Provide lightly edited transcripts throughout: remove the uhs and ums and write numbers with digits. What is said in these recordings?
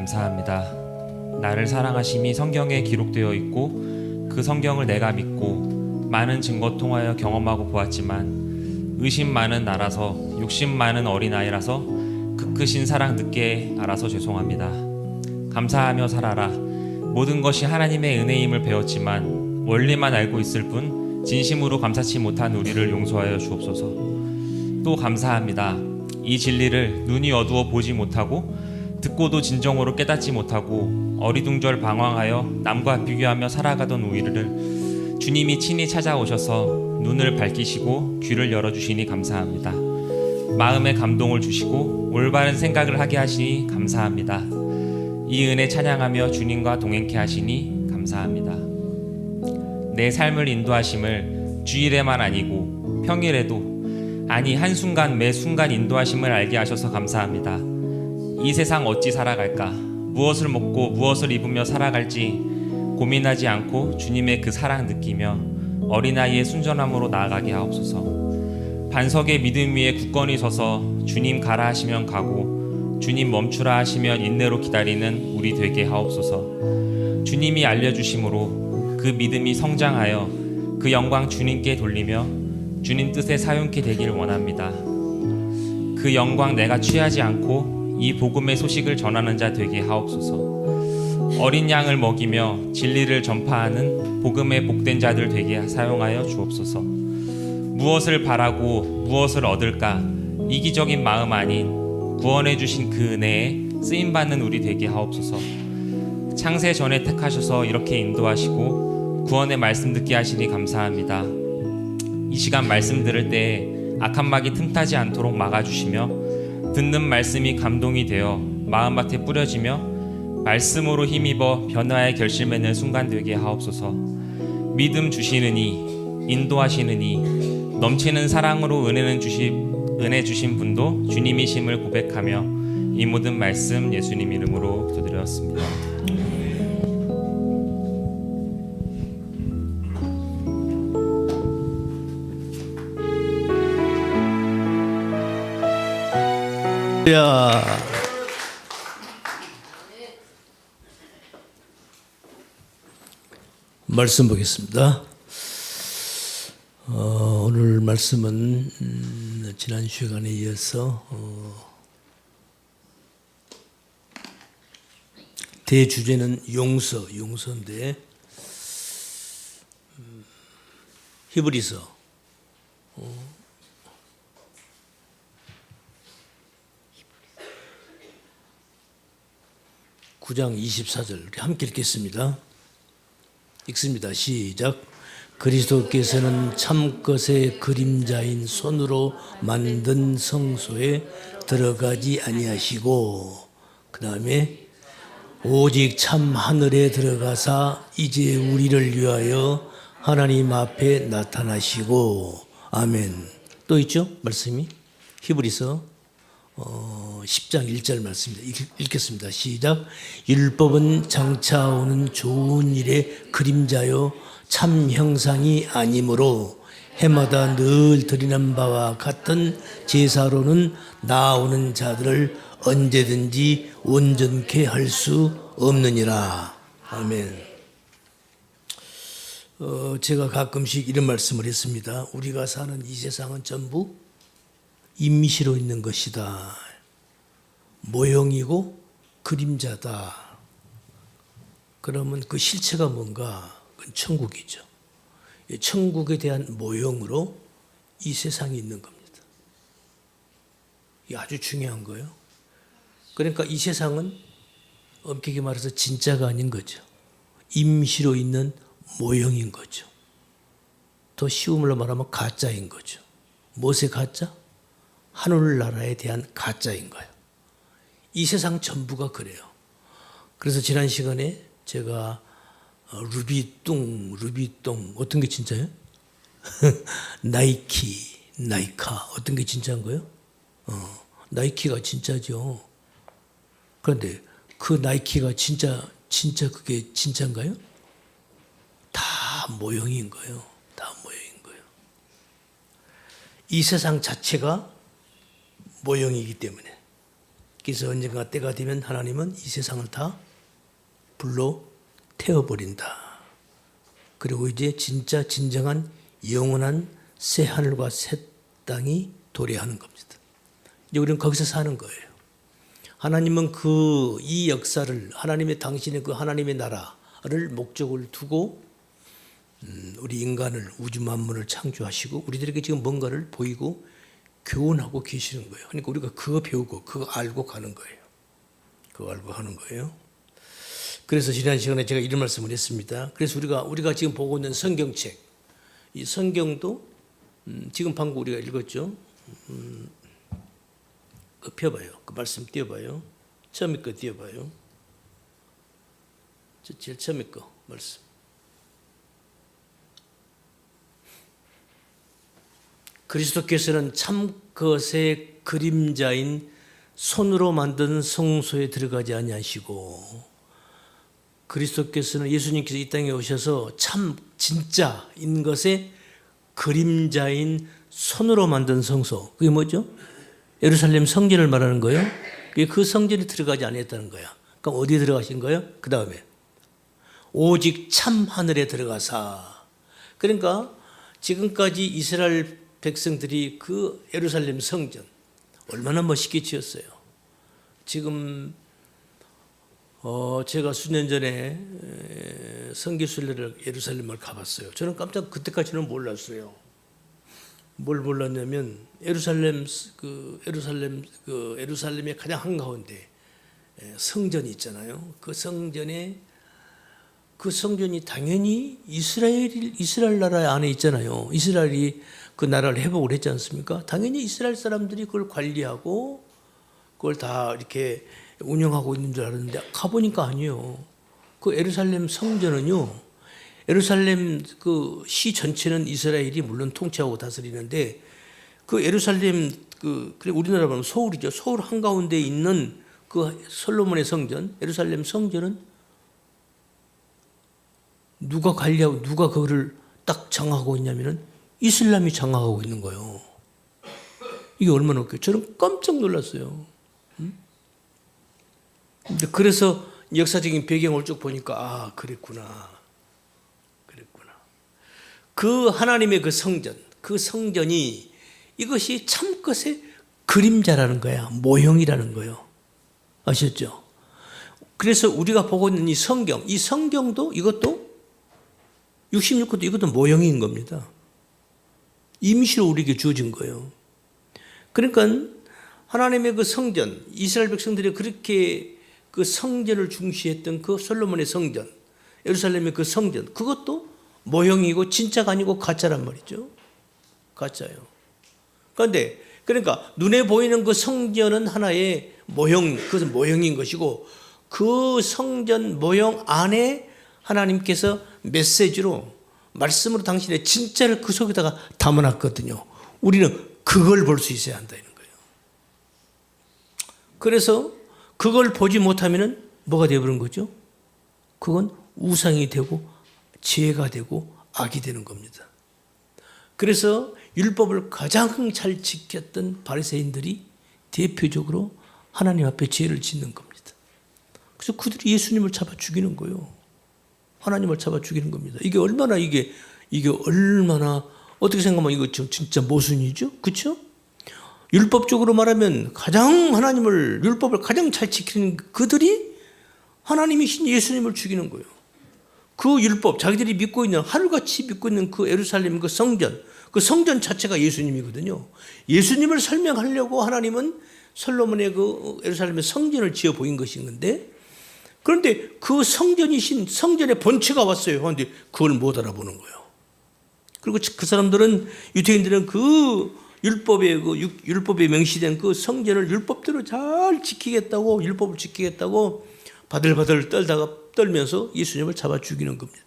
감사합니다. 나를 사랑하심이 성경에 기록되어 있고 그 성경을 내가 믿고 많은 증거 통하여 경험하고 보았지만 의심 많은 나라서 욕심 많은 어린아이라서 그 크신 사랑 늦게 알아서 죄송합니다. 감사하며 살아라. 모든 것이 하나님의 은혜임을 배웠지만 원리만 알고 있을 뿐 진심으로 감사치 못한 우리를 용서하여 주옵소서. 또 감사합니다. 이 진리를 눈이 어두워 보지 못하고 듣고도 진정으로 깨닫지 못하고 어리둥절 방황하여 남과 비교하며 살아가던 우리를 주님이 친히 찾아오셔서 눈을 밝히시고 귀를 열어주시니 감사합니다. 마음에 감동을 주시고 올바른 생각을 하게 하시니 감사합니다. 이 은혜 찬양하며 주님과 동행케 하시니 감사합니다. 내 삶을 인도하심을 주일에만 아니고 평일에도 아니 한순간 매 순간 인도하심을 알게 하셔서 감사합니다. 이 세상 어찌 살아갈까, 무엇을 먹고 무엇을 입으며 살아갈지 고민하지 않고 주님의 그 사랑 느끼며 어린아이의 순전함으로 나아가게 하옵소서. 반석의 믿음 위에 굳건히 서서 주님 가라 하시면 가고 주님 멈추라 하시면 인내로 기다리는 우리 되게 하옵소서. 주님이 알려주심으로 그 믿음이 성장하여 그 영광 주님께 돌리며 주님 뜻에 사용케 되길 원합니다. 그 영광 내가 취하지 않고 이 복음의 소식을 전하는 자 되게 하옵소서. 어린 양을 먹이며 진리를 전파하는 복음의 복된 자들 되게 사용하여 주옵소서. 무엇을 바라고 무엇을 얻을까 이기적인 마음 아닌 구원해 주신 그 은혜에 쓰임받는 우리 되게 하옵소서. 창세 전에 택하셔서 이렇게 인도하시고 구원의 말씀 듣게 하시니 감사합니다. 이 시간 말씀 들을 때 악한 막이 틈타지 않도록 막아주시며 듣는 말씀이 감동이 되어 마음밭에 뿌려지며 말씀으로 힘입어 변화의 결실 맺는 순간 되게 하옵소서. 믿음 주시느니 인도하시느니 넘치는 사랑으로 은혜 주신 분도 주님이심을 고백하며 이 모든 말씀 예수님 이름으로 기도드렸습니다. 말씀 보겠습니다. 오늘 말씀은 지난 시간에 이어서 대주제는 용서인데 히브리서 9장 24절 우리 함께 읽겠습니다. 읽습니다. 시작. 그리스도께서는 참것의 그림자인 손으로 만든 성소에 들어가지 아니하시고 그 다음에 오직 참 하늘에 들어가사 이제 우리를 위하여 하나님 앞에 나타나시고 아멘. 또 있죠? 말씀이 히브리서 10장 1절 말씀입니다. 읽겠습니다. 시작. 율법은 장차 오는 좋은 일의 그림자요 참 형상이 아니므로 해마다 늘 드리는 바와 같은 제사로는 나아오는 자들을 언제든지 온전케 할 수 없느니라. 아멘. 제가 가끔씩 이런 말씀을 했습니다. 우리가 사는 이 세상은 전부 임시로 있는 것이다. 모형이고 그림자다. 그러면 그 실체가 뭔가? 그건 천국이죠. 천국에 대한 모형으로 이 세상이 있는 겁니다. 이게 아주 중요한 거예요. 그러니까 이 세상은 엄격히 말해서 진짜가 아닌 거죠. 임시로 있는 모형인 거죠. 더 쉬운 말로 말하면 가짜인 거죠. 무엇의 가짜? 하늘나라에 대한 가짜인 거예요. 이 세상 전부가 그래요. 그래서 지난 시간에 제가 루비뚱 어떤 게 진짜예요? 나이카 어떤 게 진짜인 거예요? 나이키가 진짜죠. 그런데 그 나이키가 진짜 그게 진짜인가요? 다 모형인 거예요. 다 모형인 거예요. 이 세상 자체가 모형이기 때문에 그래서 언젠가 때가 되면 하나님은 이 세상을 다 불로 태워버린다. 그리고 이제 진짜 진정한 영원한 새 하늘과 새 땅이 도래하는 겁니다. 이제 우리는 거기서 사는 거예요. 하나님은 이 역사를 하나님의 당신의 그 하나님의 나라를 목적을 두고 우리 인간을 우주 만물을 창조하시고 우리들에게 지금 뭔가를 보이고 교훈하고 계시는 거예요. 그러니까 우리가 그거 배우고 그거 알고 가는 거예요. 그거 알고 하는 거예요. 그래서 지난 시간에 제가 이런 말씀을 했습니다. 그래서 우리가 지금 보고 있는 성경책, 이 성경도 지금 방금 우리가 읽었죠. 그 펴봐요. 그 말씀 띄워봐요. 처음에 거 띄워봐요. 제일 처음에 거 말씀. 그리스도께서는 참 것의 그림자인 손으로 만든 성소에 들어가지 아니하시고, 그리스도께서는 예수님께서 이 땅에 오셔서 참 진짜인 것의 그림자인 손으로 만든 성소, 그게 뭐죠? 예루살렘 성전을 말하는 거예요. 그 성전에 들어가지 않았다는 거야. 그럼 어디에 들어가신 거예요? 그 다음에 오직 참 하늘에 들어가사. 그러니까 지금까지 이스라엘 백성들이 그 예루살렘 성전 얼마나 멋있게 지었어요. 지금 제가 수년 전에 성기순례를 예루살렘을 가봤어요. 저는 깜짝 그때까지는 몰랐어요. 뭘 몰랐냐면 예루살렘의 가장 한가운데 성전이 있잖아요. 그 성전이 당연히 이스라엘 나라 안에 있잖아요. 이스라엘이 그 나라를 회복을 했지 않습니까? 당연히 이스라엘 사람들이 그걸 관리하고 그걸 다 이렇게 운영하고 있는 줄 알았는데 가보니까 아니에요. 그 예루살렘 성전은요, 예루살렘 그 시 전체는 이스라엘이 물론 통치하고 다스리는데 그 예루살렘 우리나라 보면 서울이죠. 서울 한가운데 있는 그 솔로몬의 성전, 예루살렘 성전은 누가 관리하고 누가 그거를 딱 장악하고 있냐면은 이슬람이 장악하고 있는 거예요. 이게 얼마나 웃겨요. 저는 깜짝 놀랐어요. 근데 그래서 역사적인 배경을 쭉 보니까 그랬구나. 그 하나님의 그 성전이 이것이 참것의 그림자라는 거야. 모형이라는 거예요. 아셨죠? 그래서 우리가 보고 있는 이 성경도 이것도 66권도 이것도 모형인 겁니다. 임시로 우리에게 주어진 거예요. 그러니까 하나님의 그 성전, 이스라엘 백성들이 그렇게 그 성전을 중시했던 그 솔로몬의 성전, 예루살렘의 그 성전, 그것도 모형이고 진짜가 아니고 가짜란 말이죠. 가짜예요. 그러니까 눈에 보이는 그 성전은 하나의 모형, 그것은 모형인 것이고 그 성전 모형 안에 하나님께서 메시지로 말씀으로 당신의 진짜를 그 속에다가 담아놨거든요. 우리는 그걸 볼 수 있어야 한다는 거예요. 그래서 그걸 보지 못하면 뭐가 되어버린 거죠? 그건 우상이 되고 죄가 되고 악이 되는 겁니다. 그래서 율법을 가장 잘 지켰던 바리새인들이 대표적으로 하나님 앞에 죄를 짓는 겁니다. 그래서 그들이 예수님을 잡아 죽이는 거예요. 하나님을 잡아 죽이는 겁니다. 이게 얼마나 어떻게 생각하면 이거 진짜 모순이죠? 그렇죠? 율법적으로 말하면 율법을 가장 잘 지키는 그들이 하나님이신 예수님을 죽이는 거예요. 그 율법, 자기들이 믿고 있는, 하늘같이 믿고 있는 그 예루살렘 그 성전 자체가 예수님이거든요. 예수님을 설명하려고 하나님은 솔로몬의 그 예루살렘의 성전을 지어 보인 것인데, 그런데 그 성전의 본체가 왔어요. 그런데 그걸 못 알아보는 거예요. 그리고 그 사람들은, 유대인들은 그 율법에 명시된 그 성전을 율법대로 잘 지키겠다고, 율법을 지키겠다고 바들바들 떨면서 예수님을 잡아 죽이는 겁니다.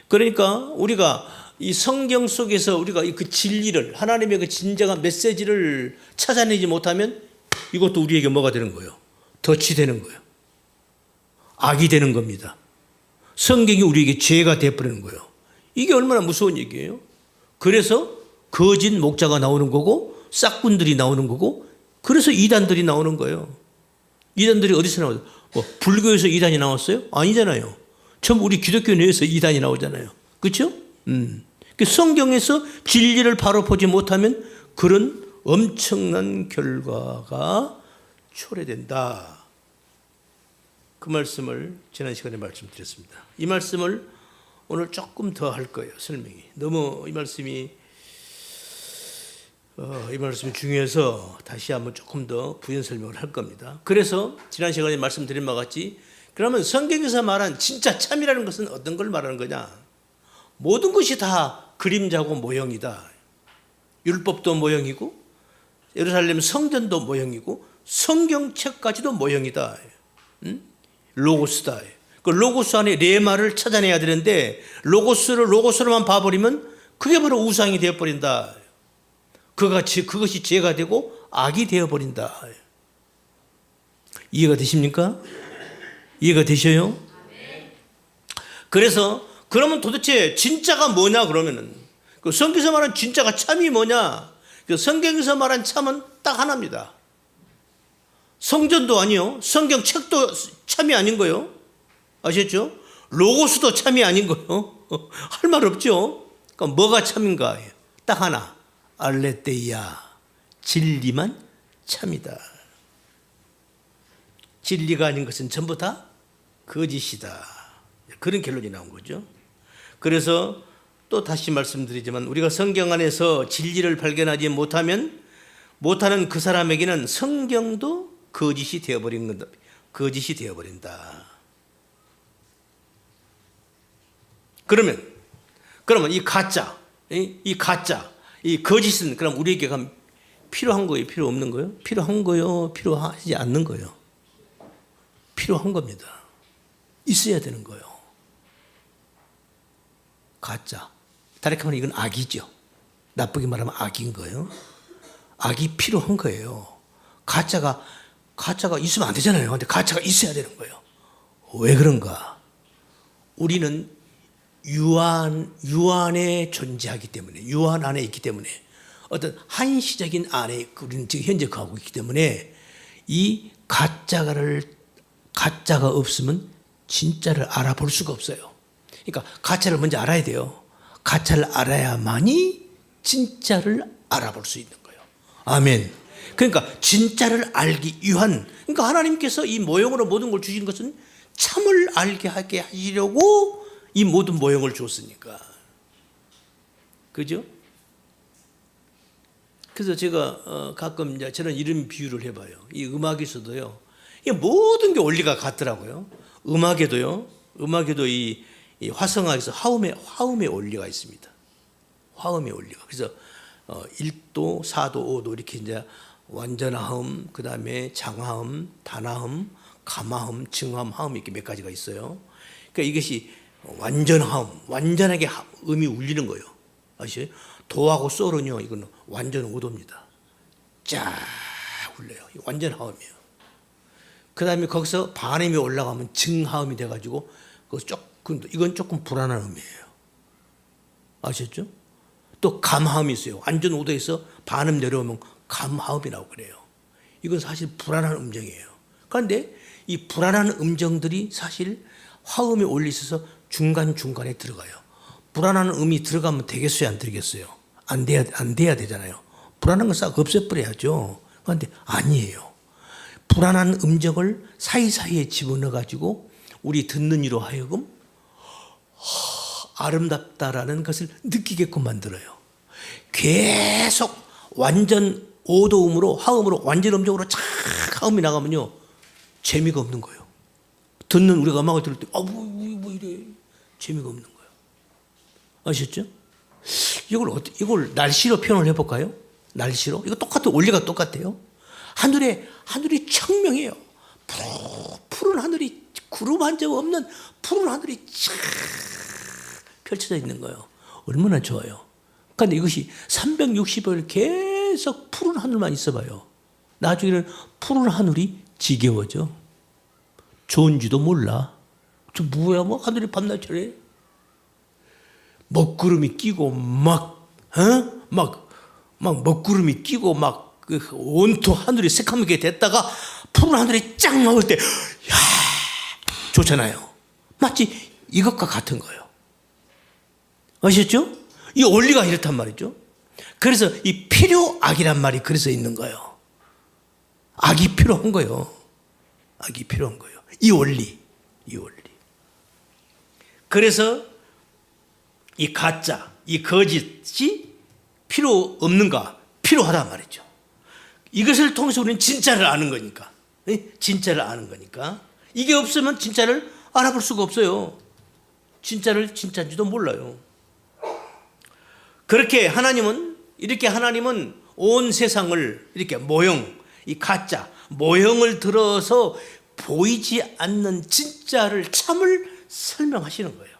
그러니까 우리가 이 성경 속에서 우리가 그 진리를, 하나님의 그 진정한 메시지를 찾아내지 못하면 이것도 우리에게 뭐가 되는 거예요? 덫이 되는 거예요. 악이 되는 겁니다. 성경이 우리에게 죄가 되어버리는 거예요. 이게 얼마나 무서운 얘기예요. 그래서 거짓 목자가 나오는 거고 싹군들이 나오는 거고 그래서 이단들이 나오는 거예요. 이단들이 어디서 나오죠? 뭐 불교에서 이단이 나왔어요? 아니잖아요. 전부 우리 기독교 내에서 이단이 나오잖아요. 그렇죠? 성경에서 진리를 바로 보지 못하면 그런 엄청난 결과가 초래된다. 그 말씀을 지난 시간에 말씀드렸습니다. 이 말씀을 오늘 조금 더 할 거예요. 설명이. 너무 이 말씀이 중요해서 다시 한번 조금 더 부연 설명을 할 겁니다. 그래서 지난 시간에 말씀드린 바와 같이 그러면 성경에서 말한 진짜 참이라는 것은 어떤 걸 말하는 거냐? 모든 것이 다 그림자고 모형이다. 율법도 모형이고 예루살렘 성전도 모형이고 성경책까지도 모형이다. 로고스다. 그 로고스 안에 레마를 찾아내야 되는데 로고스로만 봐버리면 그게 바로 우상이 되어버린다. 그것이 죄가 되고 악이 되어버린다. 이해가 되십니까? 이해가 되셔요? 그래서 그러면 도대체 진짜가 뭐냐 그러면은 그 성경에서 말한 진짜가 참이 뭐냐? 그 성경에서 말한 참은 딱 하나입니다. 성전도 아니요, 성경책도 참이 아닌 거요. 아셨죠? 로고스도 참이 아닌 거요. 할 말 없죠. 그러니까 뭐가 참인가? 딱 하나. 알레테이아, 진리만 참이다. 진리가 아닌 것은 전부 다 거짓이다. 그런 결론이 나온 거죠. 그래서 또 다시 말씀드리지만 우리가 성경 안에서 진리를 발견하지 못하는 그 사람에게는 성경도 거짓이 되어버린다. 그러면 이 가짜, 이 거짓은 그럼 우리에게 필요한 거예요? 필요 없는 거예요? 필요한 거요? 필요하지 않는 거예요? 필요한 겁니다. 있어야 되는 거예요. 가짜. 다르게 말하면 이건 악이죠. 나쁘게 말하면 악인 거예요. 악이 필요한 거예요. 가짜가 있으면 안 되잖아요. 근데 가짜가 있어야 되는 거예요. 왜 그런가? 우리는 유한에 존재하기 때문에, 유한 안에 있기 때문에, 어떤 한시적인 안에 우리는 지금 현재 거하고 있기 때문에 이 가짜가 없으면 진짜를 알아볼 수가 없어요. 그러니까 가짜를 먼저 알아야 돼요. 가짜를 알아야만이 진짜를 알아볼 수 있는 거예요. 아멘. 그러니까 진짜를 알기 위한, 그러니까 하나님께서 이 모형으로 모든 걸 주신 것은 참을 알게 하게 하시려고 이 모든 모형을 줬으니까. 그죠? 그래서 제가 가끔 이제 저는 이런 비유를 해봐요. 이 음악에서도요, 이 모든 게 원리가 같더라고요. 음악에도 이 화성학에서 화음의 원리가 있습니다. 화음의 원리가. 그래서 1도, 4도, 5도 이렇게 이제 완전화음, 그 다음에 장화음, 단화음, 감화음, 증화음, 화음 이렇게 몇 가지가 있어요. 그러니까 이것이 완전화음, 완전하게 음이 울리는 거예요. 아시죠? 도하고 솔은요, 이건 완전 5도입니다. 쫙 울려요. 완전 화음이에요. 그 다음에 거기서 반음이 올라가면 증화음이 돼가지고 이건 조금 불안한 음이에요. 아셨죠? 또 감화음이 있어요. 완전 5도에서 반음 내려오면 감화음이라고 그래요. 이건 사실 불안한 음정이에요. 그런데 이 불안한 음정들이 사실 화음에 올려 있어서 중간중간에 들어가요. 불안한 음이 들어가면 되겠어요? 안 되겠어요? 안 돼야 되잖아요. 불안한 건 싹 없애버려야죠. 그런데 아니에요. 불안한 음정을 사이사이에 집어넣어가지고 우리 듣는 이로 하여금 아름답다라는 것을 느끼게끔 만들어요. 계속 완전 5도음으로 화음으로 완전 음정으로 착 화음이 나가면요, 재미가 없는 거예요. 듣는 우리가 음악을 들을 때 뭐 이래 재미가 없는 거예요. 아셨죠? 이걸 날씨로 표현을 해볼까요? 날씨로. 이거 똑같아요. 원리가 똑같아요. 하늘이 청명해요. 푸른 하늘이, 구름 한 점 없는 푸른 하늘이 쫙 펼쳐져 있는 거예요. 얼마나 좋아요. 그런데 이것이 360일 계속 푸른 하늘만 있어봐요. 나중에는 푸른 하늘이 지겨워져. 좋은지도 몰라. 저 뭐야, 뭐 하늘이 밤낮 저래. 먹구름이 끼고 막 먹구름이 끼고 막 그 온통 하늘이 새까맣게 됐다가 푸른 하늘이 쫙 나올 때, 야, 좋잖아요. 마치 이것과 같은 거예요. 아셨죠? 이 원리가 이렇단 말이죠. 그래서 이 필요악이란 말이 그래서 있는 거예요. 악이 필요한 거예요. 악이 필요한 거예요. 이 원리. 그래서 이 가짜, 이 거짓이 필요 없는가? 필요하단 말이죠. 이것을 통해서 우리는 진짜를 아는 거니까. 진짜를 아는 거니까. 이게 없으면 진짜를 알아볼 수가 없어요. 진짜를 진짜인지도 몰라요. 그렇게 하나님은 온 세상을 이렇게 모형, 이 가짜, 모형을 들어서 보이지 않는 진짜를 참을 설명하시는 거예요.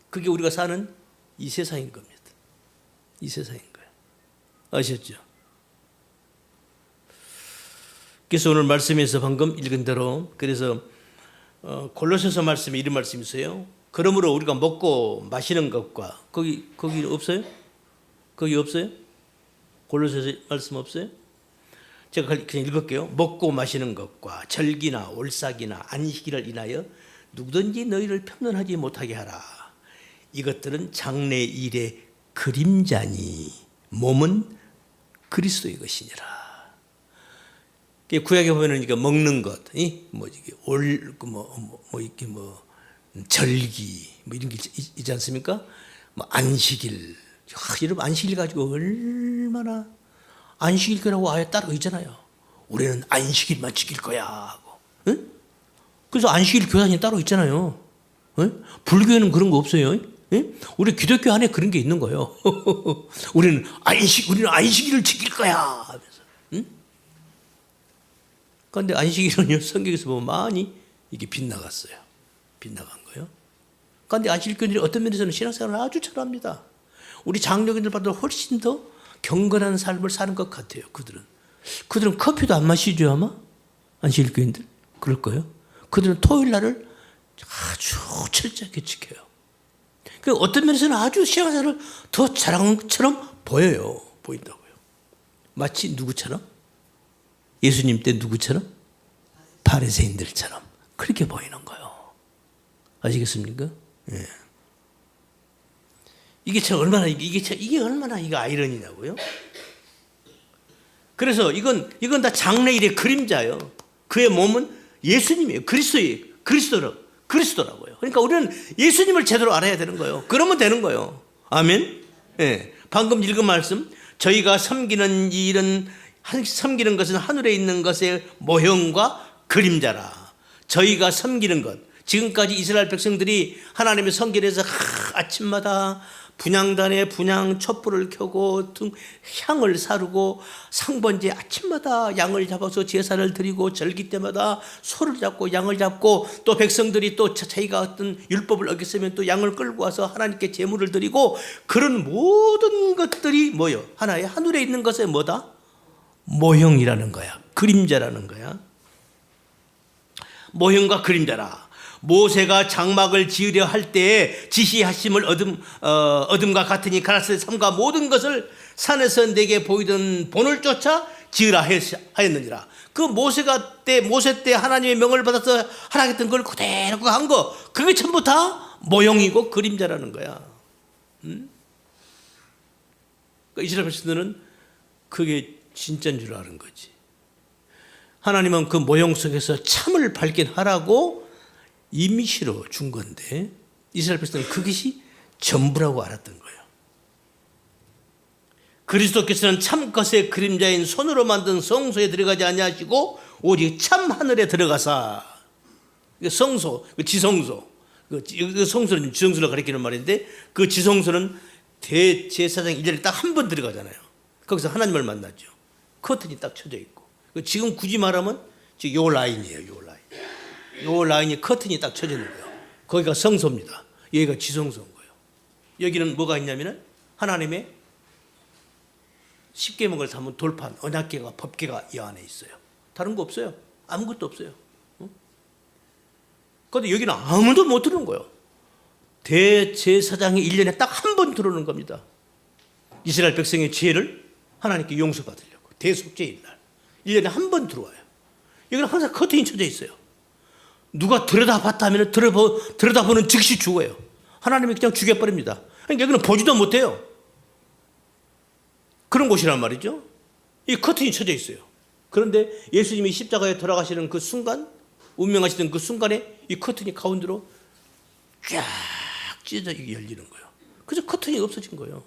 그게 우리가 사는 이 세상인 겁니다. 이 세상인 거예요. 아셨죠? 그래서 오늘 말씀에서 방금 읽은 대로 그래서 골로새서 말씀에 이런 말씀이 있어요. 그러므로 우리가 먹고 마시는 것과 거기 없어요? 거기 없어요? 골로새서 말씀 없어요? 제가 그냥 읽을게요. 먹고 마시는 것과 절기나 올삭이나 안식일을 인하여 누구든지 너희를 편론하지 못하게 하라. 이것들은 장래 일의 그림자니 몸은 그리스도의 것이니라. 구약에 보면은 이거 먹는 것, 절기 이런 게 있지 않습니까? 안식일, 여러분 안식일 가지고 얼마나 안식일이라고 아예 따로 있잖아요. 우리는 안식일만 지킬 거야 하고, 응? 그래서 안식일 교단이 따로 있잖아요. 응? 불교에는 그런 거 없어요. 응? 우리 기독교 안에 그런 게 있는 거예요. 우리는 안식일을 지킬 거야 하면서. 응? 그런데 안식일은요, 성경에서 보면 많이 이게 빗나갔어요. 빗나간 거예요. 그런데 안식일교인들이 어떤 면에서는 신앙생활을 아주 잘합니다. 우리 장로교인들보다 훨씬 더 경건한 삶을 사는 것 같아요. 그들은 커피도 안 마시죠 아마? 안식일교인들? 그럴 거예요. 그들은 토요일 날을 아주 철저하게 지켜요. 그 어떤 면에서는 아주 신앙생활을 더 잘한 것처럼 보인다고요. 마치 누구처럼? 예수님 때 누구처럼? 바리새인들처럼 그렇게 보이는 거예요. 아시겠습니까? 예. 이게 얼마나 아이러니냐고요? 그래서 이건 다 장래일의 그림자예요. 그의 몸은 예수님이에요. 그리스도라고요. 그러니까 우리는 예수님을 제대로 알아야 되는 거예요. 그러면 되는 거예요. 아멘. 예. 방금 읽은 말씀, 저희가 섬기는 것은 하늘에 있는 것의 모형과 그림자라. 저희가 섬기는 것. 지금까지 이스라엘 백성들이 하나님의 성전에서 아침마다 분향단에 분향 촛불을 켜고 향을 사르고 상번제 아침마다 양을 잡아서 제사를 드리고 절기 때마다 소를 잡고 양을 잡고 또 백성들이 또 자기가 어떤 율법을 어겼으면 또 양을 끌고 와서 하나님께 제물을 드리고 그런 모든 것들이 뭐요? 하나의 하늘에 있는 것의 뭐다? 모형이라는 거야. 그림자라는 거야. 모형과 그림자라. 모세가 장막을 지으려 할 때에 지시하심을 어둠과 같으니 가라사대 삼가 모든 것을 산에서 내게 보이던 본을 쫓아 지으라 하였느니라. 그 모세 때 하나님의 명을 받아서 하라 했던 걸 그대로 한 거, 그게 전부 다 모형이고 그림자라는 거야. 그러니까 이스라엘 백성들은 그게 진짜인 줄 아는 거지. 하나님은 그 모형 속에서 참을 발견하라고 임시로 준 건데 이스라엘 백성은 그것이 전부라고 알았던 거예요. 그리스도께서는 참것의 그림자인 손으로 만든 성소에 들어가지 아니하시고 오직 참 하늘에 들어가사, 성소, 지성소, 그 성소는 지성소를 가리키는 말인데 그 지성소는 대제사장 1년에 딱 한 번 들어가잖아요. 거기서 하나님을 만나죠. 커튼이 딱 쳐져 있고, 지금 굳이 말하면 지금 요 라인이에요. 요 라인이 커튼이 딱 쳐지는 거예요. 거기가 성소입니다. 여기가 지성소인 거예요. 여기는 뭐가 있냐면은 하나님의 십계명을 담은 돌판, 언약궤가, 법궤가 이 안에 있어요. 다른 거 없어요. 아무것도 없어요. 그런데 여기는 아무도 못 들어오는 거예요. 대제사장이 1년에 딱 한 번 들어오는 겁니다. 이스라엘 백성의 죄를 하나님께 용서받으려고 대속죄일 날 1년에 한 번 들어와요. 여기는 항상 커튼이 쳐져 있어요. 누가 들여다봤다 하면 들여다보는 즉시 죽어요. 하나님이 그냥 죽여버립니다. 그러니까 여기는 보지도 못해요. 그런 곳이란 말이죠. 이 커튼이 쳐져 있어요. 그런데 예수님이 십자가에 돌아가시는 그 순간, 운명하시던 그 순간에 이 커튼이 가운데로 쫙 찢어져 열리는 거예요. 그래서 커튼이 없어진 거예요.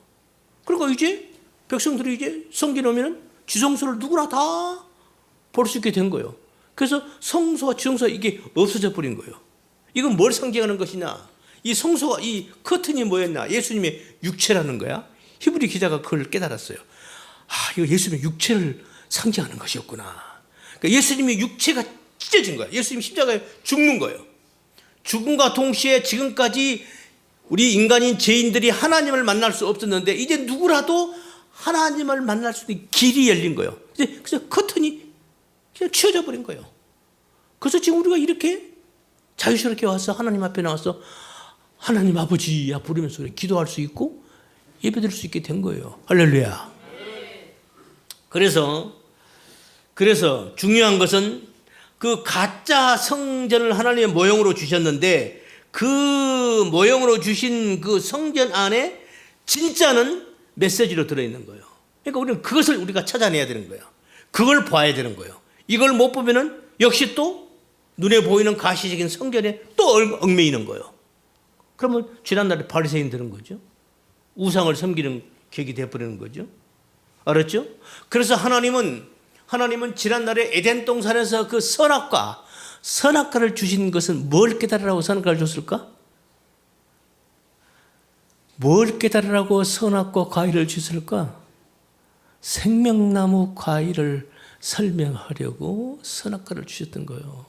그러니까 이제 백성들이 이제 성전에 오면 지성소를 누구나 다 볼 수 있게 된 거예요. 그래서 성소와 지성소가 이게 없어져 버린 거예요. 이건 뭘 상징하는 것이냐? 이 성소가, 이 커튼이 뭐였나? 예수님의 육체라는 거야. 히브리 기자가 그걸 깨달았어요. 이거 예수님의 육체를 상징하는 것이었구나. 그러니까 예수님의 육체가 찢어진 거야. 예수님 십자가에 죽는 거예요. 죽음과 동시에 지금까지 우리 인간인 죄인들이 하나님을 만날 수 없었는데 이제 누구라도 하나님을 만날 수 있는 길이 열린 거예요. 그래서 커튼이 그냥 치워져 버린 거예요. 그래서 지금 우리가 이렇게 자유스럽게 와서 하나님 앞에 나와서 하나님 아버지야 부르면서 기도할 수 있고 예배드릴 수 있게 된 거예요. 할렐루야. 그래서 중요한 것은 그 가짜 성전을 하나님의 모형으로 주셨는데 그 모형으로 주신 그 성전 안에 진짜는 메시지로 들어있는 거예요. 그러니까 우리는 그것을 우리가 찾아내야 되는 거예요. 그걸 봐야 되는 거예요. 이걸 못 보면은 역시 또 눈에 보이는 가시적인 성전에 또 얽매이는 거예요. 그러면 지난날에 바리새인 되는 거죠. 우상을 섬기는 격이 되어버리는 거죠. 알았죠? 그래서 하나님은 지난날에 에덴 동산에서 그 선악과를 주신 것은 뭘 깨달으라고 선악과를 줬을까? 뭘 깨달으라고 선악과 과일을 주셨을까? 생명나무 과일을 설명하려고 선악과를 주셨던 거예요.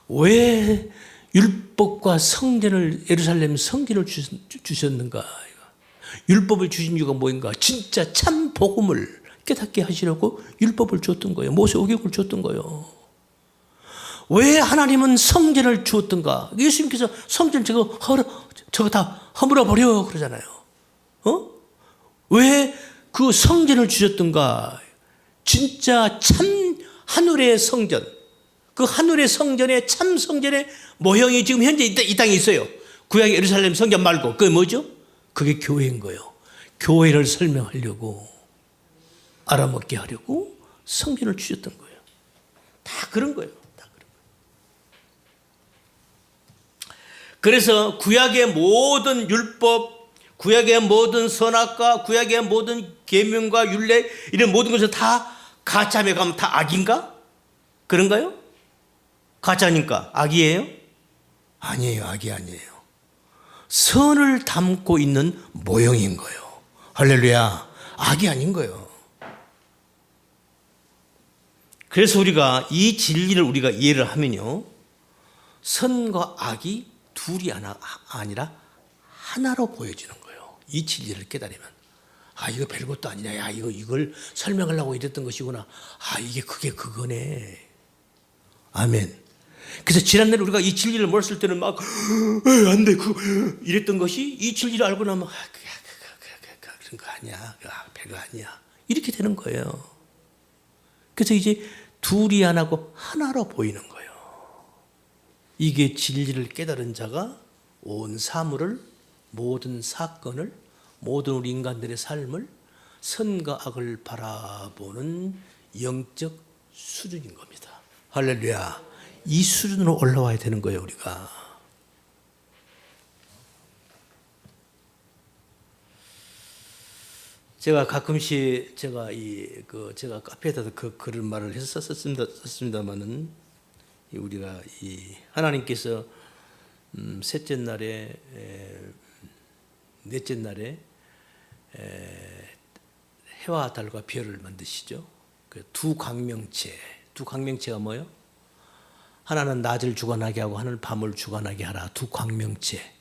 왜 율법과 성전을, 예루살렘 성전을 주셨는가? 율법을 주신 이유가 뭐인가? 진짜 참 복음을 깨닫게 하시려고 율법을 줬던 거예요. 모세오경을 줬던 거예요. 왜 하나님은 성전을 주었던가? 예수님께서 성전 저거 다 허물어 버려 그러잖아요. 왜 그 성전을 주셨던가? 진짜 참 하늘의 성전, 그 하늘의 성전의 참 성전의 모형이 지금 현재 이 땅에 있어요. 구약의 예루살렘 성전 말고 그게 뭐죠? 그게 교회인 거예요. 교회를 설명하려고, 알아먹게 하려고 성전을 주셨던 거예요. 다 그런 거예요. 다 그런 거예요. 그래서 구약의 모든 율법, 구약의 모든 선악과, 구약의 모든 계명과 율례 이런 모든 것을 다 가짜에 가면 다 악인가? 그런가요? 가짜니까 악이에요? 아니에요. 악이 아니에요. 선을 담고 있는 모형인 거예요. 할렐루야. 악이 아닌 거예요. 그래서 우리가 이 진리를 우리가 이해를 하면요, 선과 악이 둘이 아니라 하나로 보여지는 거예요. 이 진리를 깨달으면, 이거 별것도 아니냐, 야 이걸 설명하려고 이랬던 것이구나, 그게 그거네. 아멘. 그래서 지난날에 우리가 이 진리를 몰랐을 때는 막 안 돼 이랬던 것이 이 진리를 알고 나면 그런 거 아니야, 별거 아니야, 이렇게 되는 거예요. 그래서 이제 둘이 안 하고 하나로 보이는 거예요. 이게 진리를 깨달은 자가 온 사물을, 모든 사건을, 모든 우리 인간들의 삶을, 선과 악을 바라보는 영적 수준인 겁니다. 할렐루야. 이 수준으로 올라와야 되는 거예요, 우리가. 제가 가끔씩 제가 카페에다 그런 말을 해서 썼습니다만은, 우리가 하나님께서 셋째 날에, 넷째 날에 해와 달과 별을 만드시죠. 두 광명체가 뭐예요? 하나는 낮을 주관하게 하고 하나는 밤을 주관하게 하라. 두 광명체,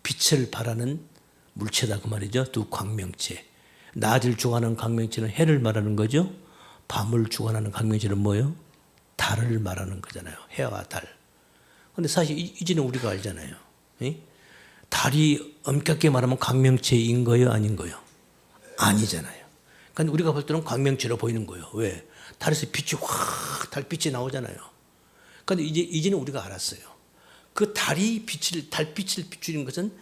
빛을 발하는 물체다 그 말이죠. 두 광명체. 낮을 주관하는 광명체는 해를 말하는 거죠. 밤을 주관하는 광명체는 뭐예요? 달을 말하는 거잖아요. 해와 달. 그런데 사실 이제는 우리가 알잖아요. 달이 엄격하게 말하면 광명체인 거예요, 아닌 거예요? 아니잖아요. 근데 우리가 볼 때는 광명처럼 보이는 거예요. 왜? 달에서 빛이 확 달빛이 나오잖아요. 근데 이제는 우리가 알았어요. 그 달빛을 비추는 것은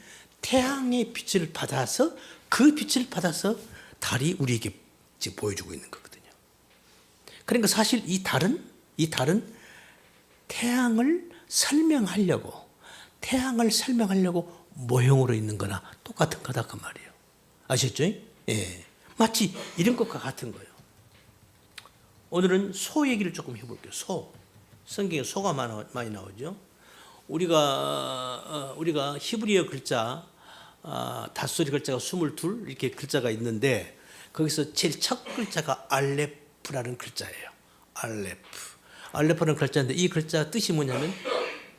태양의 빛을 받아서 그 빛을 받아서 달이 우리에게 지금 보여주고 있는 거거든요. 그러니까 사실 이 달은 태양을 설명하려고 모형으로 있는 거나 똑같은 거다 그 말이에요. 아셨죠? 예. 마치 이런 것과 같은 거예요. 오늘은 소 얘기를 조금 해볼게요. 소. 성경에 소가 많이 나오죠. 우리가 히브리어 글자 닷소리 글자가 22 이렇게 글자가 있는데 거기서 제일 첫 글자가 알레프라는 글자예요. 알레프라는 글자인데 이 글자 뜻이 뭐냐면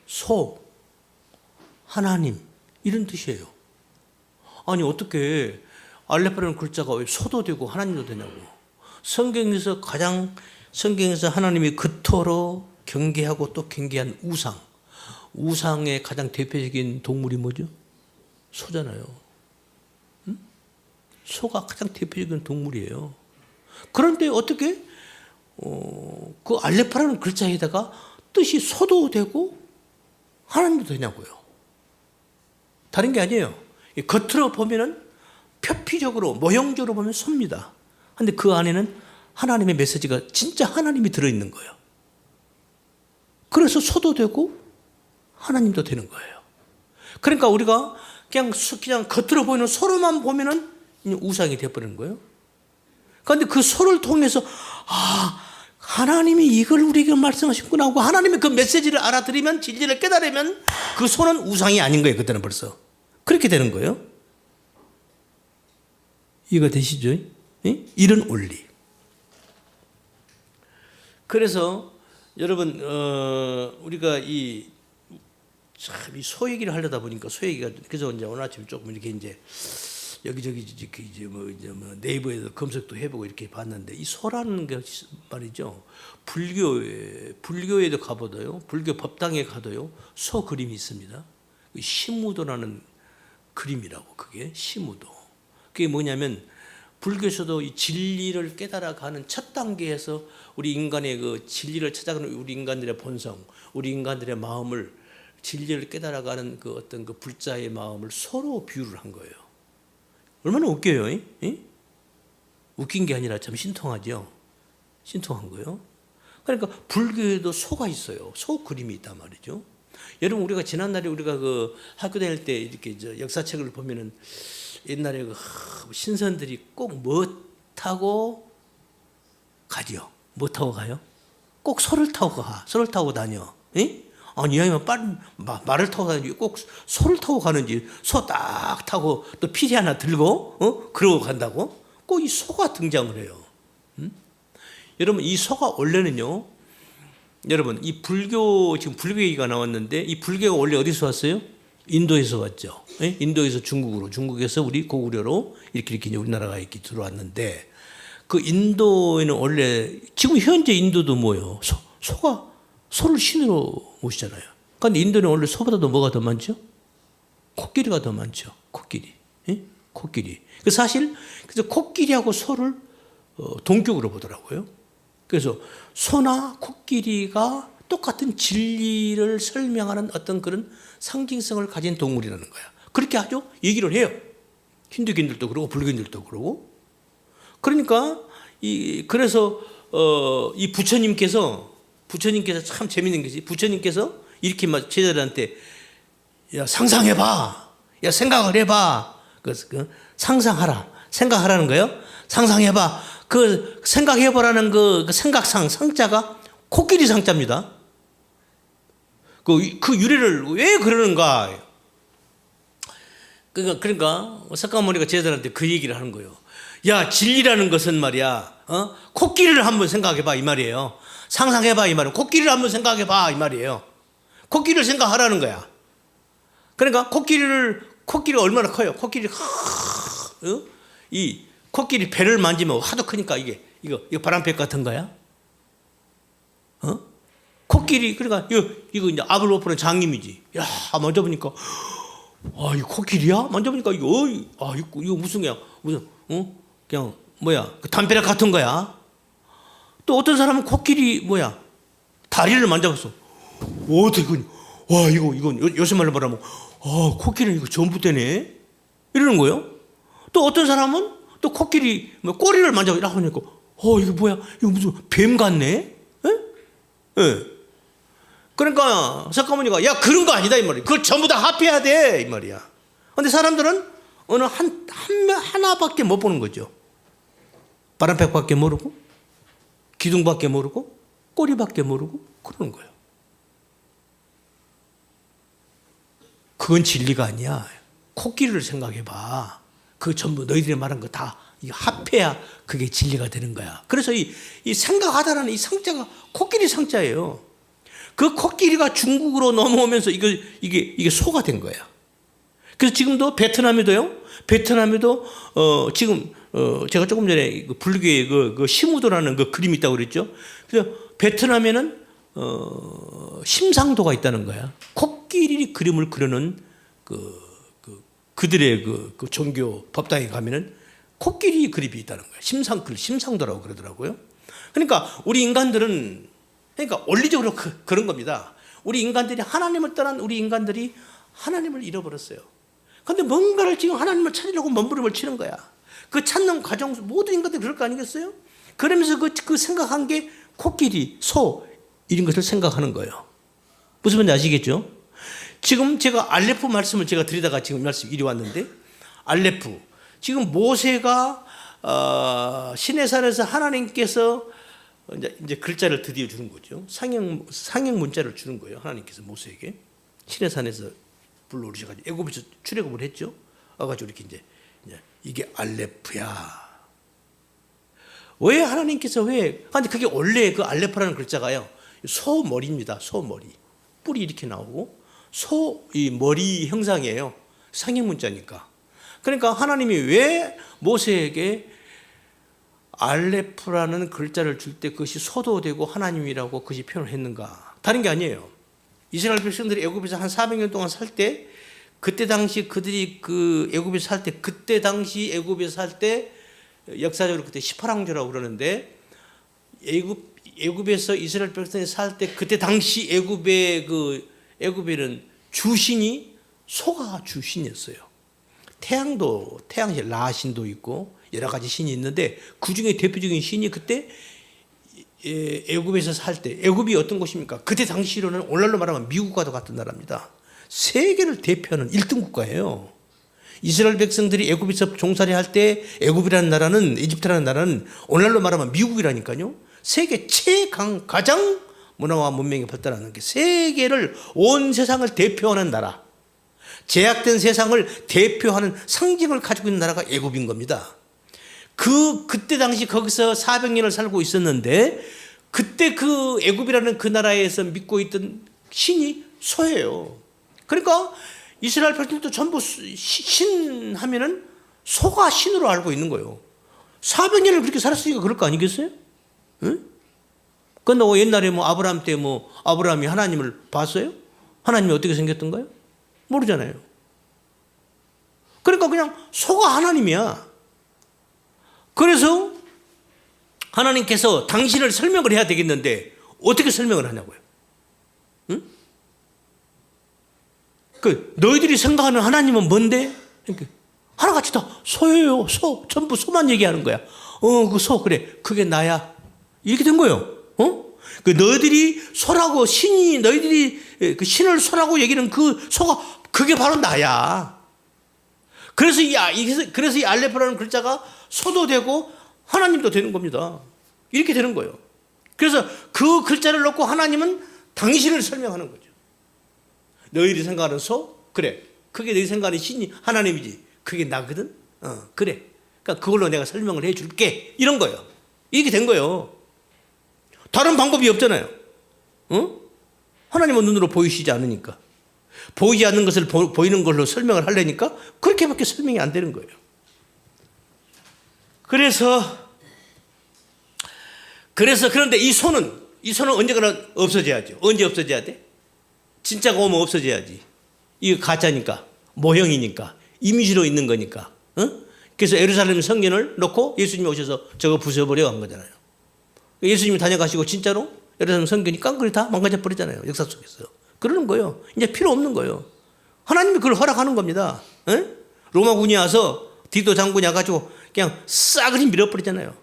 소, 하나님 이런 뜻이에요. 아니 어떻게 알레프라는 글자가 왜 소도 되고 하나님도 되냐고. 성경에서 하나님이 그토록 경계하고 또 경계한 우상의 가장 대표적인 동물이 뭐죠? 소잖아요. 응? 소가 가장 대표적인 동물이에요. 그런데 어떻게 그 알레파라는 글자에다가 뜻이 소도 되고 하나님도 되냐고요. 다른 게 아니에요. 겉으로 보면은 표피적으로 모형적으로 보면 소입니다. 그런데 그 안에는 하나님의 메시지가 진짜 하나님이 들어있는 거예요. 그래서 소도 되고 하나님도 되는 거예요. 그러니까 우리가 그냥 겉으로 보이는 소로만 보면은 우상이 되어버리는 거예요. 그런데 그 소를 통해서 하나님이 이걸 우리에게 말씀하셨구나 하고 하나님의 그 메시지를 알아들으면 진리를 깨달으면 그 소는 우상이 아닌 거예요. 그때는 벌써 그렇게 되는 거예요. 이해가 되시죠? 이런 원리. 그래서 여러분 우리가 이 소 얘기를 하려다 보니까 소 얘기가 그래서 이제 오늘 아침에 조금 이렇게 이제 여기저기 이제 뭐 네이버에서 검색도 해보고 이렇게 봤는데 이 소라는 게 말이죠. 불교에도 가보도요. 불교 법당에 가도요. 소 그림이 있습니다. 시무도라는 그림이라고 그게 시무도. 그게 뭐냐면 불교에서도 이 진리를 깨달아가는 첫 단계에서 우리 인간의 그 진리를 찾아가는 우리 인간들의 본성, 우리 인간들의 마음을 진리를 깨달아가는 그 어떤 그 불자의 마음을 소로 비유를 한 거예요. 얼마나 웃겨요? 웃긴 게 아니라 참 신통하죠. 신통한 거예요. 그러니까 불교에도 소가 있어요. 소 그림이 있단 말이죠. 여러분 우리가 지난날에 우리가 그 학교 다닐 때 이렇게 역사책을 보면은 옛날에 그 신선들이 꼭 뭐 타고 가죠? 뭐 타고 가요? 꼭 소를 타고 가. 소를 타고 다녀. 아니 아니면 말을 타고 가는지 꼭 소를 타고 가는지 소 딱 타고 또 피리 하나 들고 그러고 간다고? 꼭 이 소가 등장을 해요. 여러분 이 소가 원래는요. 여러분 이 지금 불교 얘기가 나왔는데 이 불교가 원래 어디서 왔어요? 인도에서 왔죠. 인도에서 중국에서 우리 고구려로 이렇게 이제 우리나라가 이렇게 들어왔는데 그 인도에는 원래 지금 현재 인도도 뭐예요? 소를 신으로 모시잖아요. 그런데 인도는 원래 소보다도 뭐가 더 많죠? 코끼리가 더 많죠. 코끼리. 사실 그래서 코끼리하고 소를 동격으로 보더라고요. 그래서 소나 코끼리가 똑같은 진리를 설명하는 어떤 그런 상징성을 가진 동물이라는 거야. 그렇게 아주 얘기를 해요. 힌두교인들도 그러고 불교인들도 그러고. 그러니까 그래서 이 부처님께서 참 재밌는 것이 부처님께서 이렇게 막 제자들한테 야 상상해봐, 야 생각을 해봐. 상상하라, 생각하라는 거예요. 상상해봐. 그 생각해보라는 그 생각상 상자가 코끼리 상자입니다. 그 유래를 왜 그러는가? 그러니까 석가모니가 제자들한테 그 얘기를 하는 거예요. 야 진리라는 것은 말이야, 코끼리를 한번 생각해봐 이 말이에요. 상상해봐 이 말이에요. 코끼리를 한번 생각해봐 이 말이에요. 코끼리를 생각하라는 거야. 그러니까 코끼리 얼마나 커요? 이 코끼리 배를 만지면 하도 크니까 이거 바람팩 같은 거야? 코끼리 그러니까 이거 이제 압을 못 푸는 장님이지. 야 만져보니까 이 코끼리야? 만져보니까 이거 무슨 그냥 그 담벼락 같은 거야. 또 어떤 사람은 코끼리 다리를 만져봤어. 어떻게 와 이건 요새 말로 말하면 코끼리는 이거 전부대네 이러는 거예요. 또 어떤 사람은 또 코끼리 꼬리를 만져보라고 하니까 이거 뭐야? 이거 무슨 뱀 같네? 예? 그러니까 석가모니가 야 그런 거 아니다 이 말이야. 그걸 전부 다 합해야 돼 이 말이야. 근데 사람들은 어느 하나밖에 못 보는 거죠. 바람팩밖에 모르고 기둥밖에 모르고 꼬리밖에 모르고 그러는 거예요. 그건 진리가 아니야. 코끼리를 생각해봐. 그 전부 너희들이 말한 거 다 합해야 그게 진리가 되는 거야. 그래서 이 생각하다라는 이 상자가 코끼리 상자예요. 그 코끼리가 중국으로 넘어오면서 이게 소가 된 거야. 그래서 지금도 베트남에도 지금 제가 조금 전에 불교의 그 시무도라는 그 그림이 있다고 그랬죠. 그래서 베트남에는 심상도가 있다는 거야. 코끼리 그림을 그려놓은 그들의 그 종교 법당에 가면은 코끼리 그림이 있다는 거야. 심상도라고 그러더라고요. 그러니까 우리 인간들은 원리적으로 그런 겁니다. 우리 인간들이 하나님을 떠난 우리 인간들이 하나님을 잃어버렸어요. 그런데 뭔가를 지금 하나님을 찾으려고 몸부림을 치는 거야. 그 찾는 과정 모든 인간들이 그럴 거 아니겠어요? 그러면서 그 생각한 게 코끼리, 소 이런 것을 생각하는 거예요. 무슨 말인지 아시겠죠? 지금 제가 알레포 말씀을 제가 드리다가 지금 말씀 이리 왔는데 알레포 지금 모세가 시내산에서 하나님께서 이제 글자를 드디어 주는 거죠. 상형 문자를 주는 거예요. 하나님께서 모세에게 시내산에서 불러오셔가지고 애굽에서 출애굽을 했죠. 와가지고 이렇게 이제 이게 알레프야. 왜 하나님께서 근데 그게 원래 그 알레프라는 글자가요. 소머리입니다. 소머리. 뿔이 이렇게 나오고 이 머리 형상이에요. 상형 문자니까. 그러니까 하나님이 왜 모세에게 알레프라는 글자를 줄 때 그것이 소도 되고 하나님이라고 그것이 표현을 했는가? 다른 게 아니에요. 이스라엘 백성들이 애굽에서 한 400년 동안 살 때 그때 당시 그들이 그 애굽에서 살 때 그때 당시 애굽에서 살 때 역사적으로 그때 18왕조라고 그러는데 애굽에서 이스라엘 백성이 살 때 그때 당시 애굽에는 주신이 소가 주신이었어요. 태양신 라신도 있고 여러 가지 신이 있는데 그 중에 대표적인 신이 그때 애굽에서 살 때 애굽이 어떤 곳입니까? 그때 당시로는 오늘날로 말하면 미국과도 같은 나라입니다. 세계를 대표하는 1등 국가예요. 이스라엘 백성들이 애굽에서 종살이 할 때 애굽이라는 나라는 이집트라는 나라는 오늘날로 말하면 미국이라니까요. 세계 가장 문화와 문명이 발달하는 게 세계를 온 세상을 대표하는 나라. 제약된 세상을 대표하는 상징을 가지고 있는 나라가 애굽인 겁니다. 그때 당시 거기서 400년을 살고 있었는데 그때 그 애굽이라는 그 나라에서 믿고 있던 신이 소예요. 그러니까 이스라엘 백성들도 전부 신 하면은 소가 신으로 알고 있는 거예요. 400년을 그렇게 살았으니까 그럴 거 아니겠어요? 응? 근데 옛날에 아브라함 때 아브라함이 하나님을 봤어요? 하나님이 어떻게 생겼던가요? 모르잖아요. 그러니까 그냥 소가 하나님이야. 그래서 하나님께서 당신을 설명을 해야 되겠는데 어떻게 설명을 하냐고요? 응? 너희들이 생각하는 하나님은 뭔데? 하나같이 다 소예요. 소. 전부 소만 얘기하는 거야. 그 소. 그래. 그게 나야. 이렇게 된 거예요. 너희들이 소라고 너희들이 그 신을 소라고 얘기하는 그 소가 그게 바로 나야. 그래서 이 알레프라는 글자가 소도 되고 하나님도 되는 겁니다. 이렇게 되는 거예요. 그래서 그 글자를 넣고 하나님은 당신을 설명하는 거죠. 너희들이 생각하는 소? 그래. 그게 너희 생각하는 신이 하나님이지. 그게 나거든? 그래. 그러니까 그걸로 내가 설명을 해줄게. 이런 거예요. 이렇게 된 거예요. 다른 방법이 없잖아요. 하나님은 눈으로 보이시지 않으니까. 보이지 않는 것을 보이는 걸로 설명을 하려니까 그렇게밖에 설명이 안 되는 거예요. 그런데 이 소는 언제가나 없어져야죠. 언제 없어져야 돼? 진짜가 오면 없어져야지. 이거 가짜니까, 모형이니까, 이미지로 있는 거니까. 그래서 예루살렘 성전을 놓고 예수님이 오셔서 저거 부숴버려 간 거잖아요. 예수님이 다녀가시고 진짜로 예루살렘 성전이 깡그리 다 망가져 버리잖아요. 역사 속에서. 그러는 거예요. 이제 필요 없는 거예요. 하나님이 그걸 허락하는 겁니다. 에? 로마군이 와서 디도 장군이 와가지고 그냥 싸그리 밀어버리잖아요.